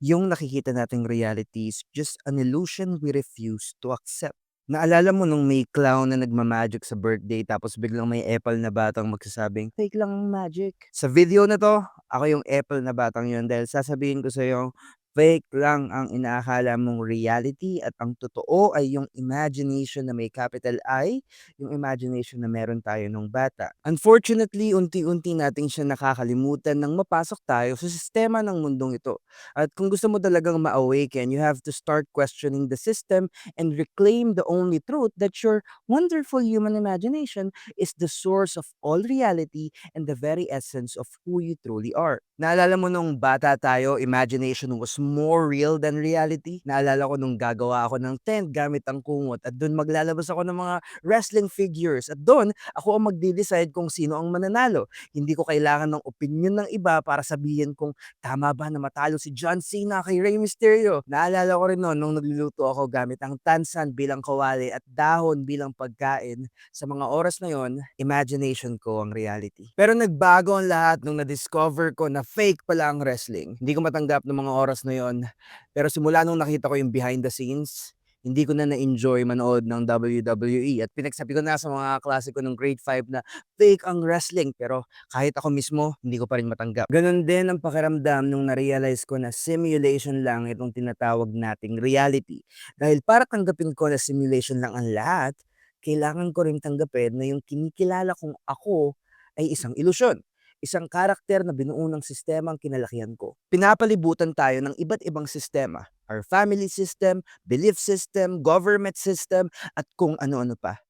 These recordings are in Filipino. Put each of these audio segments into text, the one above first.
Yung nakikita nating reality is just an illusion we refuse to accept. Naalala mo nung may clown na nagma-magic sa birthday tapos biglang may epal na batang magsasabing, "Fake lang ang magic." Sa video na 'to, ako yung epal na batang yun dahil sasabihin ko sa'yo, fake lang ang inaakala mong reality at ang totoo ay yung imagination na may capital I, yung imagination na meron tayo nung bata. Unfortunately, unti-unti nating siya nakakalimutan nang mapasok tayo sa sistema ng mundong ito. At kung gusto mo talagang ma-awaken, you have to start questioning the system and reclaim the only truth that your wonderful human imagination is the source of all reality and the very essence of who you truly are. Naalala mo nung bata tayo, imagination was more real than reality? Naalala ko nung gagawa ako ng tent gamit ang kumot at doon maglalabas ako ng mga wrestling figures at doon ako ang magde-decide kung sino ang mananalo. Hindi ko kailangan ng opinion ng iba para sabihin kung tama ba na matalo si John Cena kay Rey Mysterio? Naalala ko rin no'n nung nagluluto ako gamit ang tansan bilang kawali at dahon bilang pagkain. Sa mga oras na yon, imagination ko ang reality. Pero nagbago ang lahat nung na-discover ko na fake pala ang wrestling. Hindi ko matanggap nung mga oras na yon. Pero simula nung nakita ko yung behind the scenes, hindi ko na na-enjoy manood ng WWE at pinagsabi ko na sa mga klase ko nung grade 5 na fake ang wrestling pero kahit ako mismo, hindi ko pa rin matanggap. Ganon din ang pakiramdam nung na-realize ko na simulation lang itong tinatawag nating reality. Dahil para tanggapin ko na simulation lang ang lahat, kailangan ko rin tanggapin na yung kinikilala kong ako ay isang ilusyon. Isang karakter na binuo ng sistema ang kinalakihan ko. Pinapalibutan tayo ng iba't ibang sistema. Our family system, belief system, government system, at kung ano-ano pa.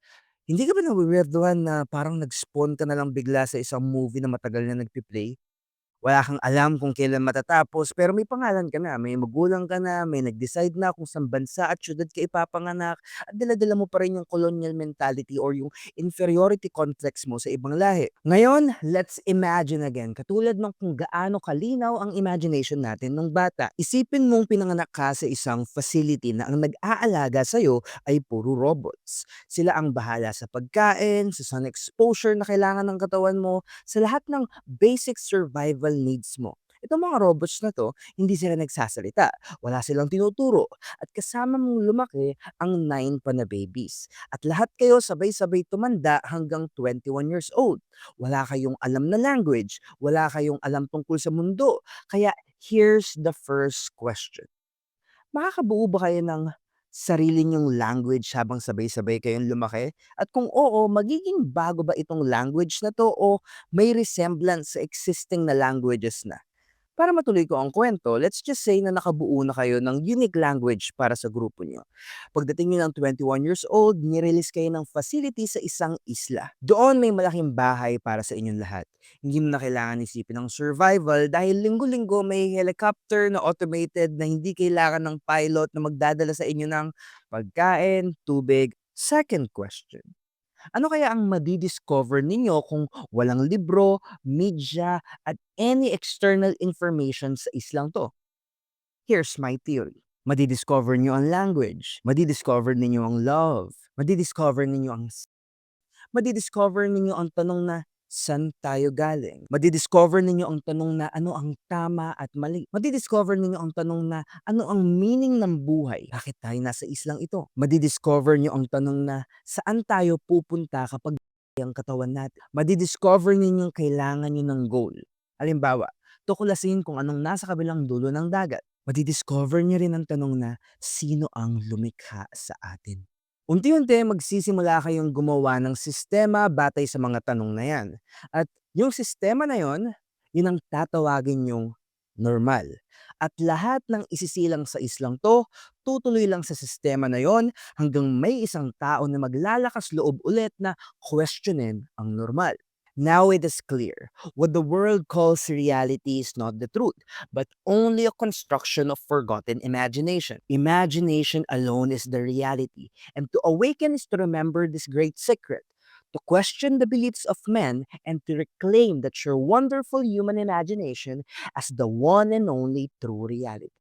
Hindi ka ba nawi-weirduhan na parang nag-spawn ka na lang bigla sa isang movie na matagal na nagpi-play? Wala kang alam kung kailan matatapos pero may pangalan ka na, may magulang ka na, may nag-decide na kung saan bansa at siyudad ka ipapanganak at dala-dala mo pa rin yung colonial mentality or yung inferiority complex mo sa ibang lahi. Ngayon, let's imagine again, katulad ng kung gaano kalinaw ang imagination natin nung bata. Isipin mong pinanganak ka sa isang facility na ang nag-aalaga sa'yo ay puro robots. Sila ang bahala sa pagkain, sa sun exposure na kailangan ng katawan mo, sa lahat ng basic survival needs mo. Itong mga robots na to, hindi sila nagsasalita, wala silang tinuturo, at kasama mong lumaki ang 9 pa na babies. At lahat kayo sabay-sabay tumanda hanggang 21 years old. Wala kayong alam na language, wala kayong alam tungkol sa mundo. Kaya here's the first question. Makakabuo ba kayo ng sarili niyong language habang sabay-sabay kayong lumaki? At kung oo, magiging bago ba itong language na 'to o may resemblance sa existing na languages na? Para matuloy ko ang kwento, let's just say na nakabuo na kayo ng unique language para sa grupo niyo. Pagdating niyo ng 21 years old, nirelease kayo ng facility sa isang isla. Doon may malaking bahay para sa inyong lahat. Hindi mo na kailangan isipin ng survival dahil linggo-linggo may helicopter na automated na hindi kailangan ng pilot na magdadala sa inyo ng pagkain, tubig. Second question, ano kaya ang madi-discover ninyo kung walang libro, media, at any external information sa islang 'to? Here's my theory. Madi-discover niyo ang language, madi-discover ninyo ang love, madi-discover ninyo ang madi-discover ninyo ang tanong na, "Saan tayo galing?" Madi-discover ninyo ang tanong na, "Ano ang tama at mali?" Madi-discover ninyo ang tanong na, "Ano ang meaning ng buhay? Bakit tayo nasa islang ito?" Madi-discover niyo ang tanong na, "Saan tayo pupunta kapag ang katawan natin?" Madi-discover ninyong kailangan niyo ng goal. Halimbawa, tuklasin kung anong nasa kabilang dulo ng dagat. Madi-discover niyo rin ang tanong na, "Sino ang lumikha sa atin?" Unti-unti magsisimula kayong gumawa ng sistema batay sa mga tanong na yan. At yung sistema na yon, yun ang tatawagin yung normal. At lahat ng isisilang sa islang to, tutuloy lang sa sistema na yon hanggang may isang tao na maglalakas loob ulit na questionin ang normal. Now it is clear, what the world calls reality is not the truth, but only a construction of forgotten imagination. Imagination alone is the reality. And to awaken is to remember this great secret, to question the beliefs of men, and to reclaim that your wonderful human imagination as the one and only true reality.